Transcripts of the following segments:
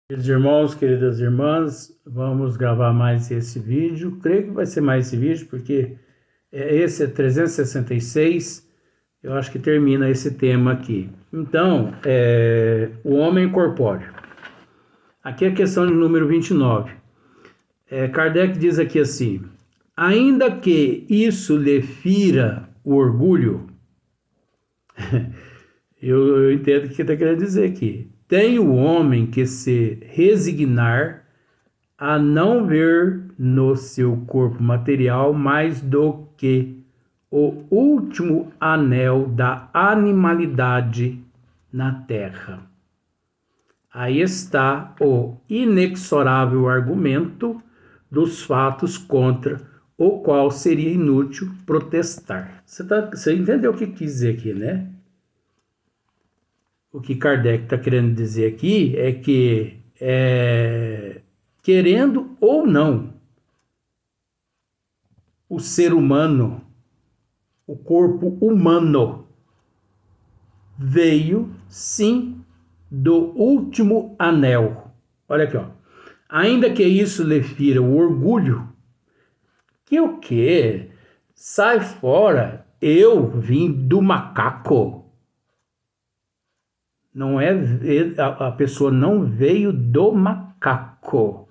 Queridos irmãos, queridas irmãs, vamos gravar mais esse vídeo. Creio que vai ser mais esse vídeo, porque esse é 366. Eu acho que termina esse tema aqui. Então, o homem corpóreo. Aqui é a questão de número 29. Kardec diz aqui assim: ainda que isso lhe fira o orgulho, eu entendo o que está querendo dizer aqui. Tem o homem que se resignar a não ver no seu corpo material mais do que o último anel da animalidade na terra. Aí está o inexorável argumento dos fatos contra o qual seria inútil protestar. Você entendeu o que quis dizer aqui, né? O que Kardec está querendo dizer aqui é que, querendo ou não, o ser humano, o corpo humano, veio sim do último anel. Olha aqui, ó. Ainda que isso lhe fira o orgulho, que o quê? Sai fora, eu vim do macaco. Não é, a pessoa não veio do macaco.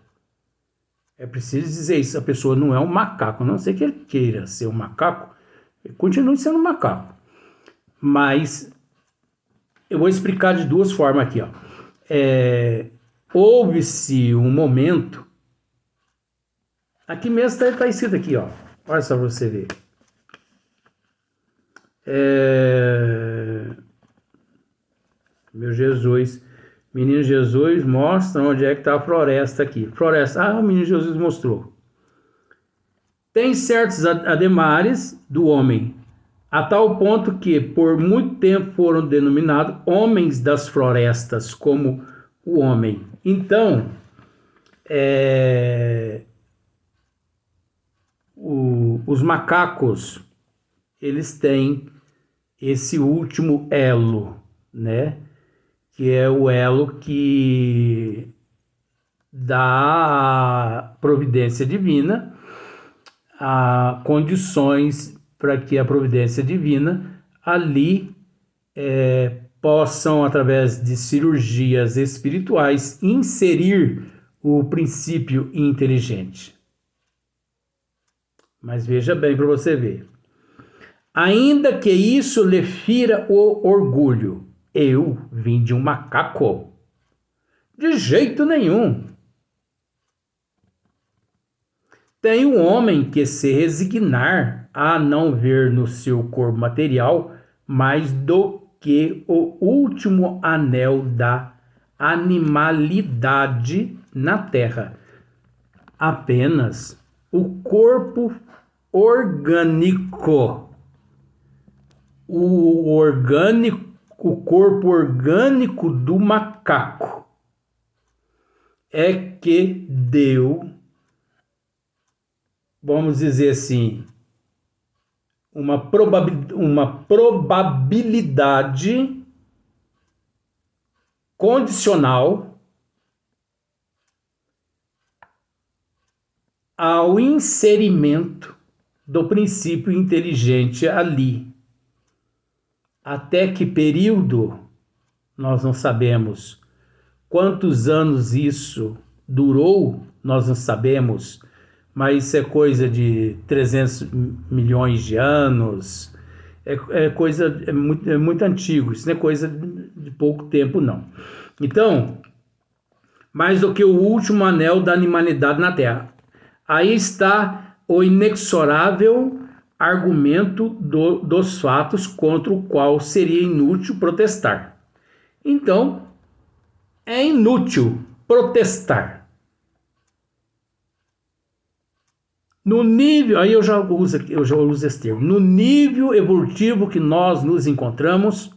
É preciso dizer isso, a pessoa não é um macaco, a não ser que ele queira ser um macaco, ele continue sendo um macaco. Mas eu vou explicar de duas formas aqui, ó. Houve-se um momento, aqui mesmo está escrito aqui, ó. Olha só para você ver. Meu Jesus, menino Jesus mostra onde é que está a floresta aqui. Floresta, o menino Jesus mostrou. Tem certos ademares do homem, a tal ponto que por muito tempo foram denominados homens das florestas, como o homem. Então, os macacos, eles têm esse último elo, né? Que é o elo que dá a providência divina, a condições para que a providência divina ali possam, através de cirurgias espirituais, inserir o princípio inteligente. Mas veja bem para você ver. Ainda que isso lhe fira o orgulho, eu vim de um macaco. De jeito nenhum. Tem um homem que se resignar a não ver no seu corpo material mais do que o último anel da animalidade na terra. Apenas o corpo orgânico. O corpo orgânico do macaco é que deu, vamos dizer assim, uma probabilidade condicional ao inserimento do princípio inteligente ali. Até que período, nós não sabemos. Quantos anos isso durou, nós não sabemos. Mas isso é coisa de 300 milhões de anos. É muito antigo. Isso não é coisa de pouco tempo, não. Então, mais do que o último anel da animalidade na Terra. Aí está o inexorável argumento dos fatos contra o qual seria inútil protestar. Então, é inútil protestar. No nível, aí eu já uso esse termo, no nível evolutivo que nós nos encontramos,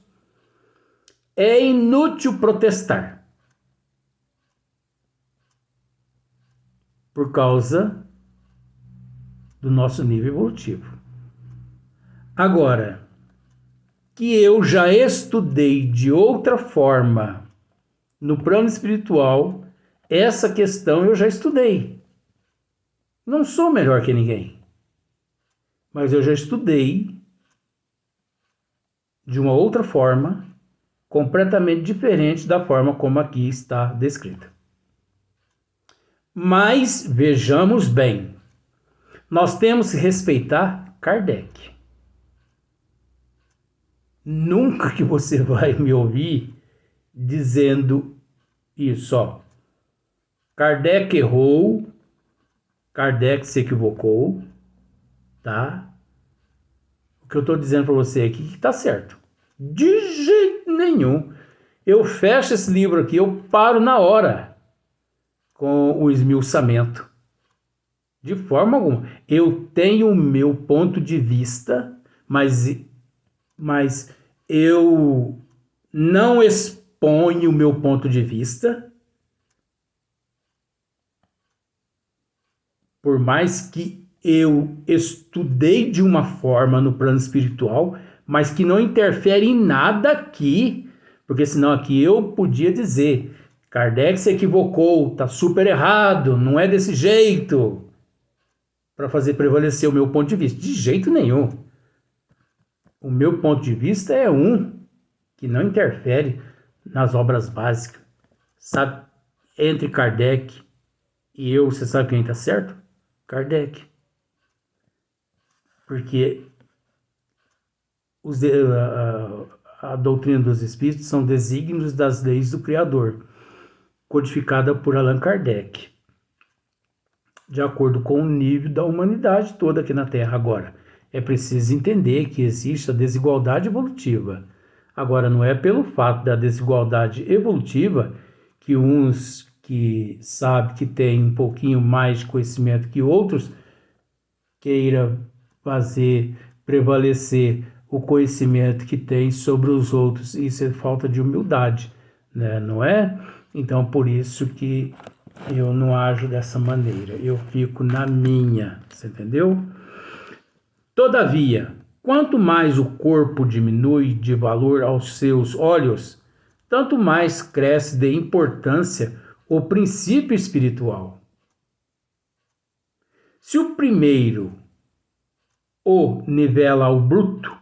é inútil protestar. Por causa do nosso nível evolutivo. Agora, que eu já estudei de outra forma no plano espiritual, Essa questão eu já estudei. Não sou melhor que ninguém, mas eu já estudei de uma outra forma, completamente diferente da forma como aqui está descrita. Mas vejamos bem, nós temos que respeitar Kardec. Nunca que você vai me ouvir dizendo isso, ó. Kardec errou, Kardec se equivocou, tá? O que eu estou dizendo para você aqui que está certo. De jeito nenhum. Eu fecho esse livro aqui, eu paro na hora com o esmiuçamento. De forma alguma. Eu tenho o meu ponto de vista, mas eu não exponho o meu ponto de vista, por mais que eu estudei de uma forma no plano espiritual, mas que não interfere em nada aqui, porque senão aqui eu podia dizer, Kardec se equivocou, tá super errado, não é desse jeito, para fazer prevalecer o meu ponto de vista. De jeito nenhum. O meu ponto de vista é que não interfere nas obras básicas. Sabe, entre Kardec e eu, você sabe quem está certo? Kardec. Porque a doutrina dos espíritos são desígnios das leis do Criador, codificada por Allan Kardec, de acordo com o nível da humanidade toda aqui na Terra. Agora, é preciso entender que existe a desigualdade evolutiva. Agora, não é pelo fato da desigualdade evolutiva que uns que sabem que têm um pouquinho mais de conhecimento que outros queira fazer prevalecer o conhecimento que tem sobre os outros. Isso é falta de humildade, né? Não é? Então, por isso que eu não ajo dessa maneira. Eu fico na minha, você entendeu? Todavia, quanto mais o corpo diminui de valor aos seus olhos, tanto mais cresce de importância o princípio espiritual. Se o primeiro nivela ao bruto,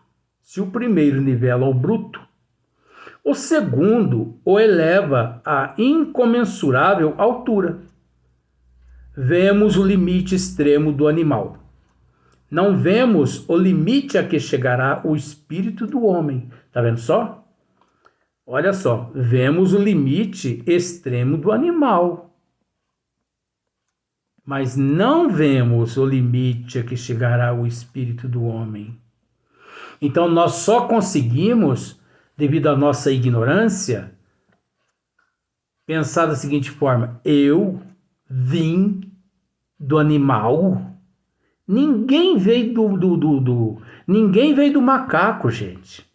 o segundo o eleva a incomensurável altura. Vemos o limite extremo do animal. Não vemos o limite a que chegará o espírito do homem. Tá vendo só? Olha só, vemos o limite extremo do animal. Mas não vemos o limite a que chegará o espírito do homem. Então nós só conseguimos, devido à nossa ignorância, pensar da seguinte forma: eu vim do animal. Ninguém veio ninguém veio do macaco, gente.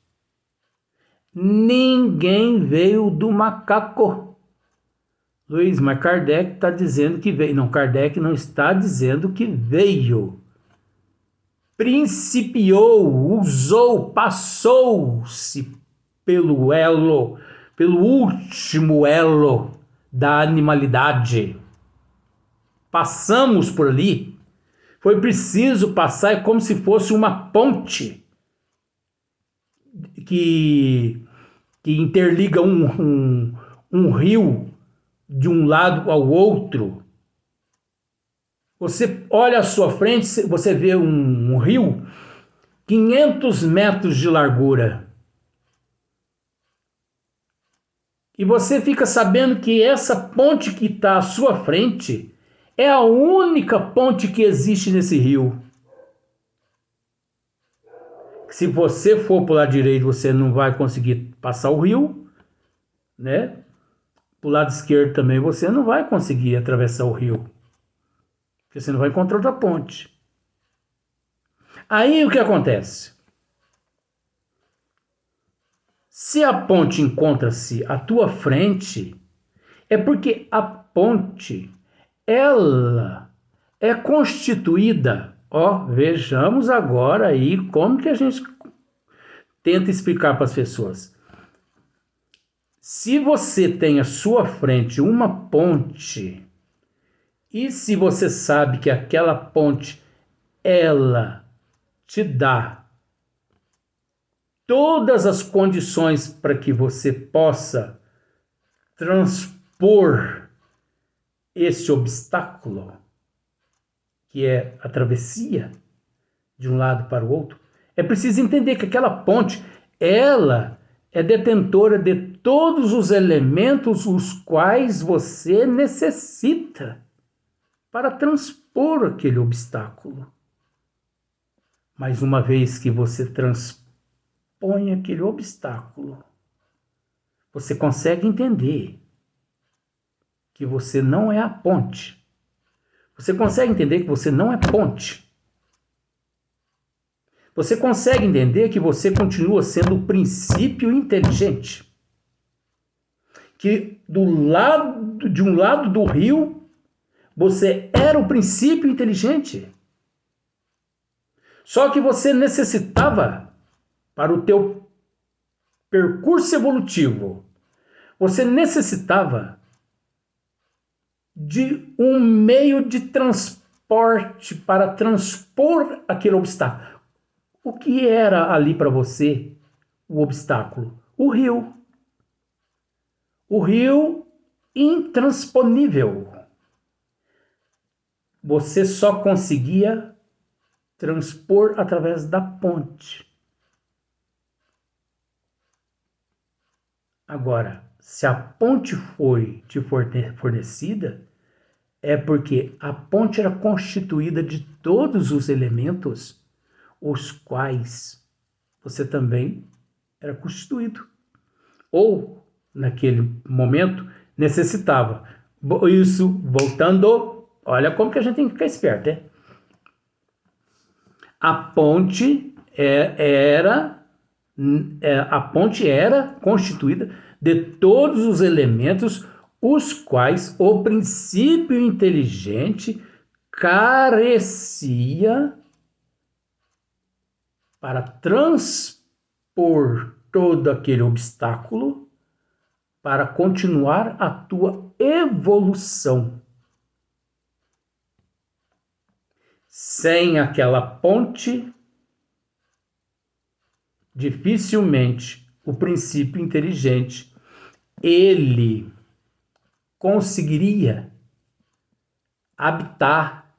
Ninguém veio do macaco. Luiz, mas Kardec está dizendo que veio. Não, Kardec não está dizendo que veio. Principiou, usou, passou-se pelo último elo da animalidade. Passamos por ali. Foi preciso passar, é como se fosse uma ponte que interliga um rio de um lado ao outro. Você olha à sua frente, você vê um rio 500 metros de largura. E você fica sabendo que essa ponte que está à sua frente é a única ponte que existe nesse rio. Se você for para o lado direito, você não vai conseguir passar o rio, né? Para o lado esquerdo também você não vai conseguir atravessar o rio, porque você não vai encontrar outra ponte. Aí o que acontece? Se a ponte encontra-se à tua frente, é porque a ponte, ela é constituída. Vejamos agora aí como que a gente tenta explicar para as pessoas. Se você tem à sua frente uma ponte, e se você sabe que aquela ponte, ela te dá todas as condições para que você possa transpor esse obstáculo, que é a travessia de um lado para o outro, é preciso entender que aquela ponte, ela é detentora de todos os elementos os quais você necessita para transpor aquele obstáculo. Mas uma vez que você transpõe aquele obstáculo, você consegue entender que você não é a ponte. Você consegue entender que você não é ponte. Você consegue entender que você continua sendo o princípio inteligente. Que de um lado do rio, você era o princípio inteligente. Só que você necessitava, para o teu percurso evolutivo, você necessitava de um meio de transporte para transpor aquele obstáculo. O que era ali para você o obstáculo? O rio. O rio intransponível. Você só conseguia transpor através da ponte. Agora, se a ponte foi te fornecida, é porque a ponte era constituída de todos os elementos os quais você também era constituído. Ou, naquele momento, necessitava. Isso, voltando, olha como que a gente tem que ficar esperto, né? A ponte era constituída de todos os elementos os quais o princípio inteligente carecia para transpor todo aquele obstáculo para continuar a tua evolução. Sem aquela ponte, dificilmente o princípio inteligente ele conseguiria habitar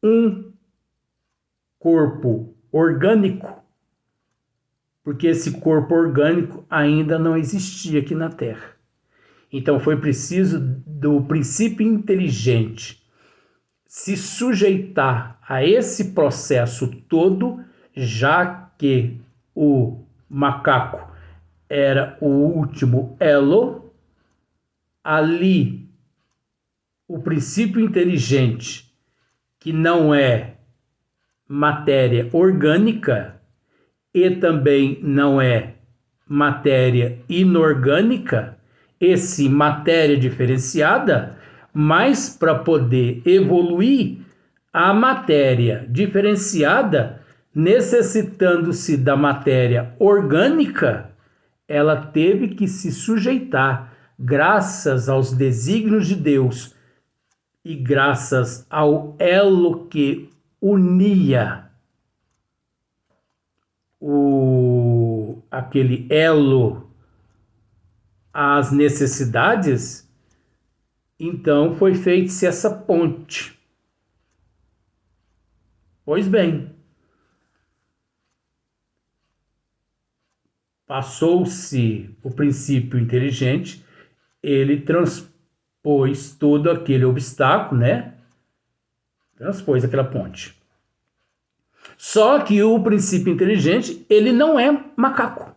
um corpo orgânico, porque esse corpo orgânico ainda não existia aqui na Terra. Então foi preciso do princípio inteligente se sujeitar a esse processo todo, já que o macaco era o último elo. Ali, o princípio inteligente, que não é matéria orgânica e também não é matéria inorgânica, esse matéria diferenciada, mas para poder evoluir, a matéria diferenciada, necessitando-se da matéria orgânica, ela teve que se sujeitar, graças aos desígnios de Deus e graças ao elo que unia aquele elo às necessidades, então foi feita-se essa ponte. Pois bem, passou-se o princípio inteligente, ele transpôs todo aquele obstáculo, né? Transpôs aquela ponte. Só que o princípio inteligente, ele não é macaco.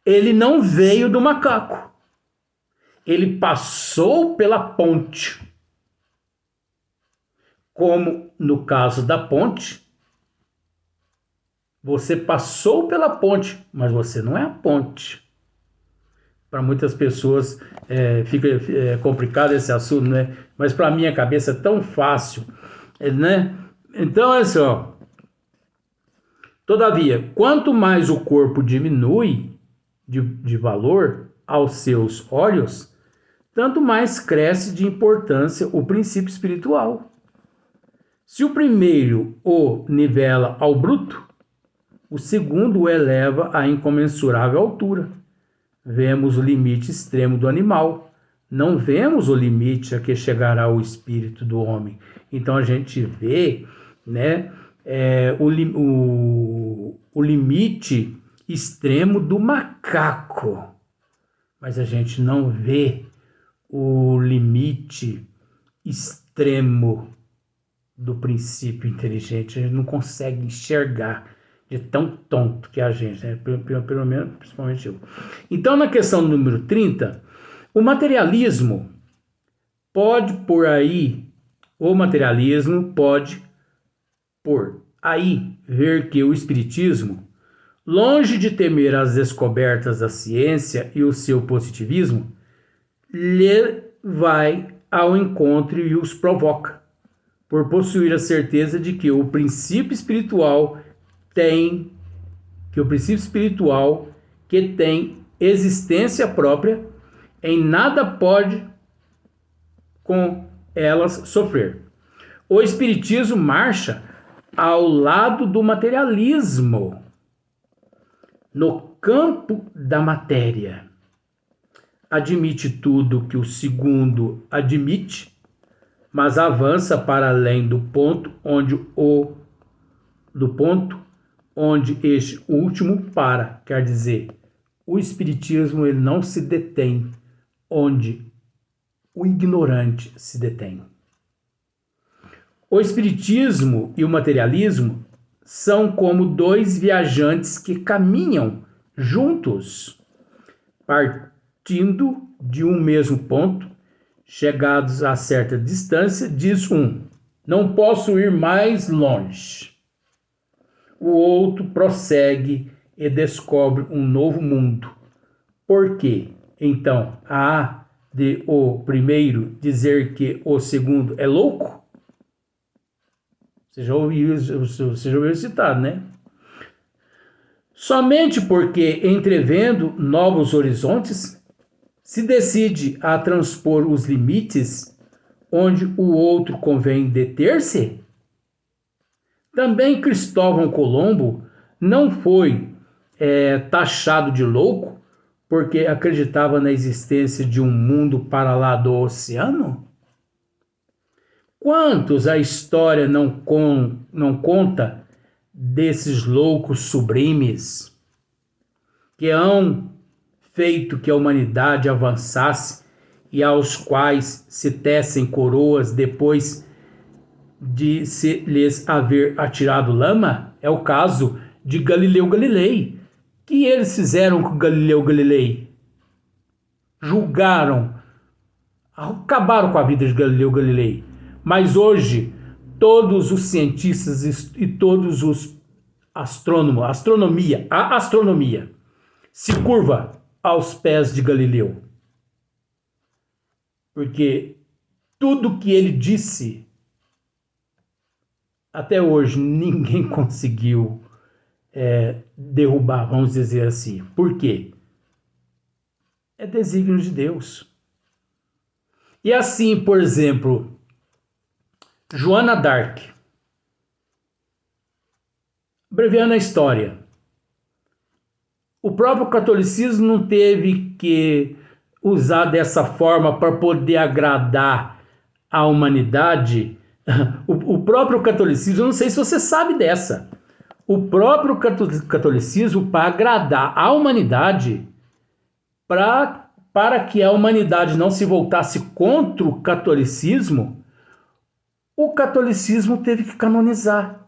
Ele não veio do macaco. Ele passou pela ponte. Como no caso da ponte, você passou pela ponte, mas você não é a ponte. Para muitas pessoas fica complicado esse assunto, né? Mas para a minha cabeça é tão fácil, né? Então, olha só, Todavia, quanto mais o corpo diminui de valor aos seus olhos, tanto mais cresce de importância o princípio espiritual. Se o primeiro o nivela ao bruto, o segundo o eleva à incomensurável altura. Vemos o limite extremo do animal, não vemos o limite a que chegará o espírito do homem. Então a gente vê, né, o limite extremo do macaco, mas a gente não vê o limite extremo do princípio inteligente. A gente não consegue enxergar de tão tonto que é a gente, né? Pelo menos, principalmente eu. Então, na questão número 30, o materialismo pode por aí ver que o espiritismo, longe de temer as descobertas da ciência e o seu positivismo, lhe vai ao encontro e os provoca, por possuir a certeza de que o princípio espiritual que tem existência própria, em nada pode com elas sofrer. O espiritismo marcha ao lado do materialismo no campo da matéria. Admite tudo que o segundo admite, mas avança para além do ponto onde este último para. Quer dizer, o espiritismo ele não se detém onde o ignorante se detém. O espiritismo e o materialismo são como dois viajantes que caminham juntos, partindo de um mesmo ponto. Chegados a certa distância, diz um: não posso ir mais longe. O outro prossegue e descobre um novo mundo. Por quê? Então, há de o primeiro dizer que o segundo é louco? Você já ouviu citado, né? Somente porque, entrevendo novos horizontes, se decide a transpor os limites onde o outro convém deter-se? Também Cristóvão Colombo não foi taxado de louco porque acreditava na existência de um mundo para lá do oceano? Quantos a história não conta desses loucos sublimes que hão feito que a humanidade avançasse e aos quais se tecem coroas depois de se lhes haver atirado lama? É o caso de Galileu Galilei. O que eles fizeram com Galileu Galilei? Julgaram, acabaram com a vida de Galileu Galilei. Mas hoje, todos os cientistas e todos os astrônomos, a astronomia, se curva aos pés de Galileu. Porque tudo que ele disse, até hoje, ninguém conseguiu derrubar, vamos dizer assim. Por quê? É desígnio de Deus. E assim, por exemplo, Joana d'Arc, abreviando a história, o próprio catolicismo não teve que usar dessa forma para poder agradar a humanidade. O próprio catolicismo, eu não sei se você sabe dessa, o próprio catolicismo, para agradar a humanidade, para que a humanidade não se voltasse contra o catolicismo teve que canonizar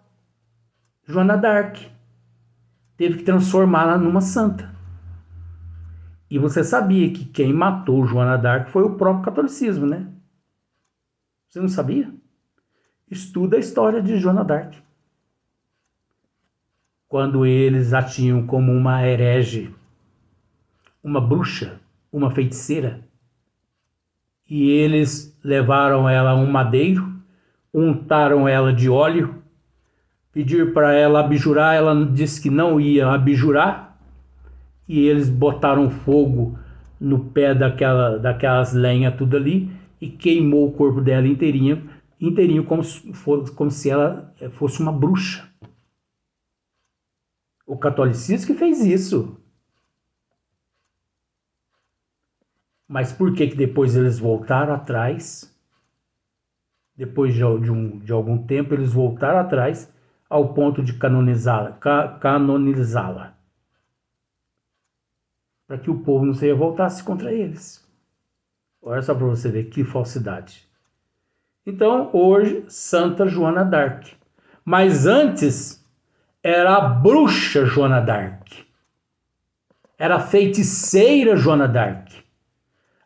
Joana d'Arc, teve que transformá-la numa santa. E você sabia que quem matou Joana d'Arc foi o próprio catolicismo, né? Você não sabia? Estuda a história de Joana d'Arc. Quando eles a tinham como uma herege, uma bruxa, uma feiticeira, e eles levaram ela a um madeiro, untaram ela de óleo, pedir para ela abjurar, ela disse que não ia abjurar, e eles botaram fogo no pé daquelas lenhas tudo ali, e queimou o corpo dela inteirinho como se ela fosse uma bruxa. O catolicismo que fez isso. Mas por que depois eles voltaram atrás? Depois de algum tempo, eles voltaram atrás ao ponto de canonizá-la. Para que o povo não se revoltasse contra eles. Olha só para você ver que falsidade. Então, hoje, Santa Joana d'Arc. Mas antes, era a bruxa Joana d'Arc. Era a feiticeira Joana d'Arc.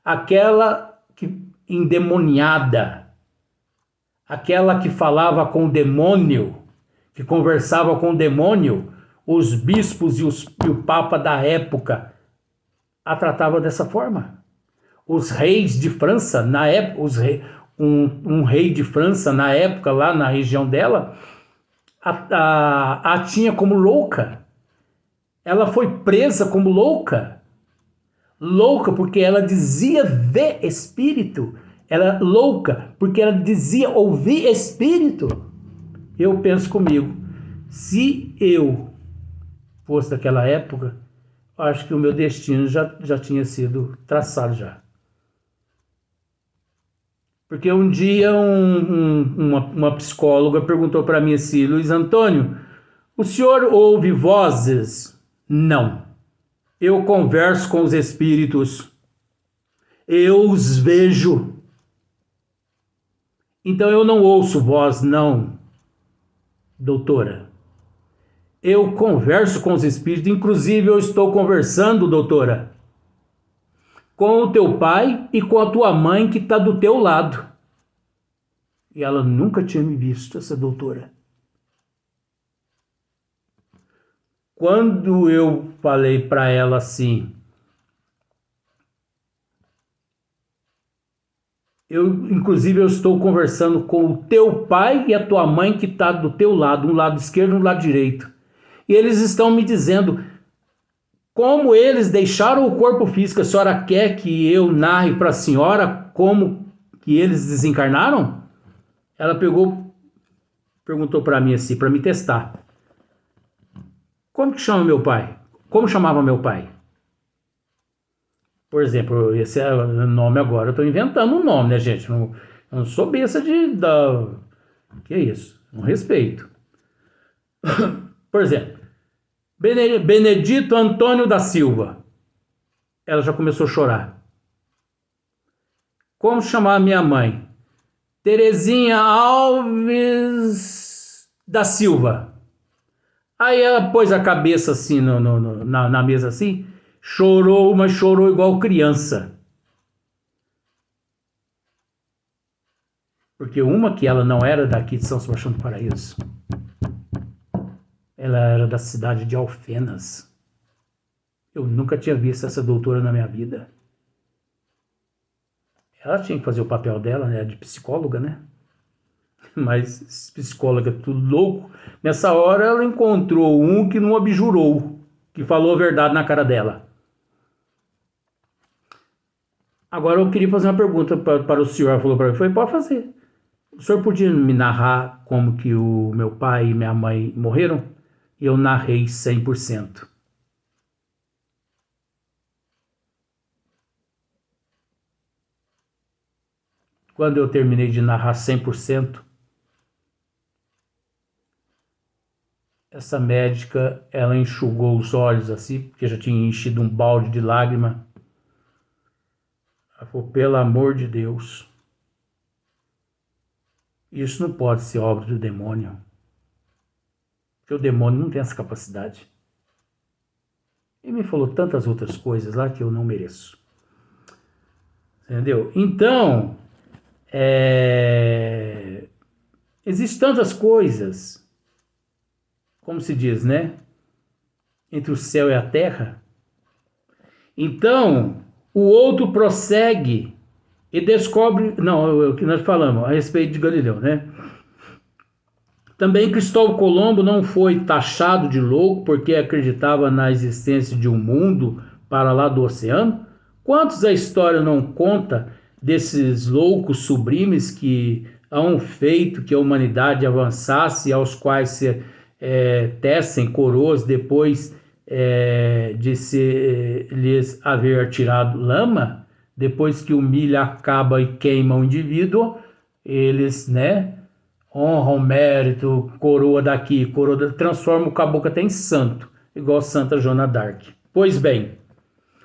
Aquela que endemoniada. Aquela que falava com o demônio, que conversava com o demônio. Os bispos e o papa da época a tratavam dessa forma. Os reis de França, na época, um rei de França, na época, lá na região dela, a tinha como louca. Ela foi presa como louca. Louca porque ela dizia ver espírito. Ela louca porque ela dizia ouvir espírito. Eu penso comigo, se eu fosse daquela época, acho que o meu destino já tinha sido traçado já. Porque um dia uma psicóloga perguntou para mim assim: Luiz Antônio, o senhor ouve vozes? Não. Eu converso com os espíritos. Eu os vejo. Então eu não ouço voz, não, doutora. Eu converso com os espíritos. Inclusive eu estou conversando, doutora, com o teu pai e com a tua mãe que está do teu lado. E ela nunca tinha me visto, essa doutora. Quando eu falei para ela assim, inclusive eu estou conversando com o teu pai e a tua mãe que está do teu lado, um lado esquerdo e um lado direito. E eles estão me dizendo como eles deixaram o corpo físico. A senhora quer que eu narre para a senhora como que eles desencarnaram? Ela perguntou para mim assim, para me testar. Como que chama meu pai? Como chamava meu pai? Por exemplo, esse é o nome agora. Eu estou inventando um nome, né, gente? Eu não sou besta que é isso? Um respeito. Por exemplo, Benedito Antônio da Silva. Ela já começou a chorar. Como chamar minha mãe? Terezinha Alves da Silva. Aí ela pôs a cabeça assim na mesa assim, chorou, mas chorou igual criança. Porque uma que ela não era daqui de São Sebastião do Paraíso. Ela era da cidade de Alfenas. Eu nunca tinha visto essa doutora na minha vida. Ela tinha que fazer o papel dela, né, de psicóloga, né? Mas psicóloga tudo louco. Nessa hora ela encontrou um que não abjurou, que falou a verdade na cara dela. Agora eu queria fazer uma pergunta para o senhor. Ela falou para mim, foi, pode fazer. O senhor podia me narrar como que o meu pai e minha mãe morreram? E eu narrei 100%. Quando eu terminei de narrar 100%, essa médica, ela enxugou os olhos assim, porque já tinha enchido um balde de lágrima. Ela falou, pelo amor de Deus, isso não pode ser obra do demônio. Porque o demônio não tem essa capacidade. E me falou tantas outras coisas lá que eu não mereço. Entendeu? Então, existem tantas coisas, como se diz, né? Entre o céu e a terra. Então, o outro prossegue e descobre... Não, é o que nós falamos a respeito de Galileu, né? Também Cristóvão Colombo não foi taxado de louco porque acreditava na existência de um mundo para lá do oceano? Quantos a história não conta desses loucos sublimes que hão feito que a humanidade avançasse, aos quais se tecem coroas depois de se lhes haver tirado lama? Depois que o milho acaba e queima o indivíduo, eles, honram mérito, coroa daqui, coroa transforma o caboclo até em santo, igual Santa Joana d'Arc. Pois bem,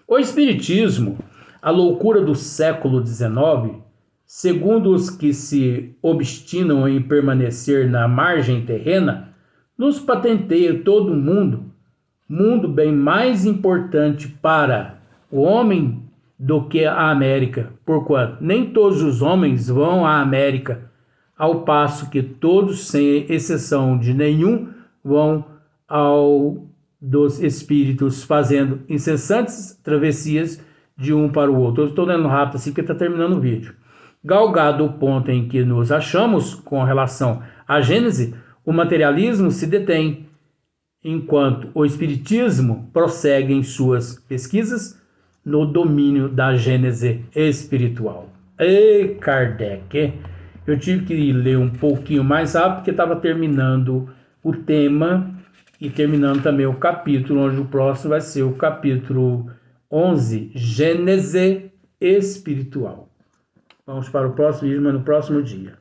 o Espiritismo, a loucura do século XIX, segundo os que se obstinam em permanecer na margem terrena, nos patenteia todo mundo bem mais importante para o homem do que a América, porquanto nem todos os homens vão à América, ao passo que todos, sem exceção de nenhum, vão ao dos espíritos, fazendo incessantes travessias de um para o outro. Eu estou lendo rápido assim porque está terminando o vídeo. Galgado o ponto em que nos achamos com relação à Gênese, o materialismo se detém, enquanto o espiritismo prossegue em suas pesquisas no domínio da Gênese espiritual. Ei, Kardec! Eu tive que ler um pouquinho mais rápido porque estava terminando o tema e terminando também o capítulo, onde o próximo vai ser o capítulo 11, Gênese espiritual. Vamos para o próximo vídeo, mas no próximo dia.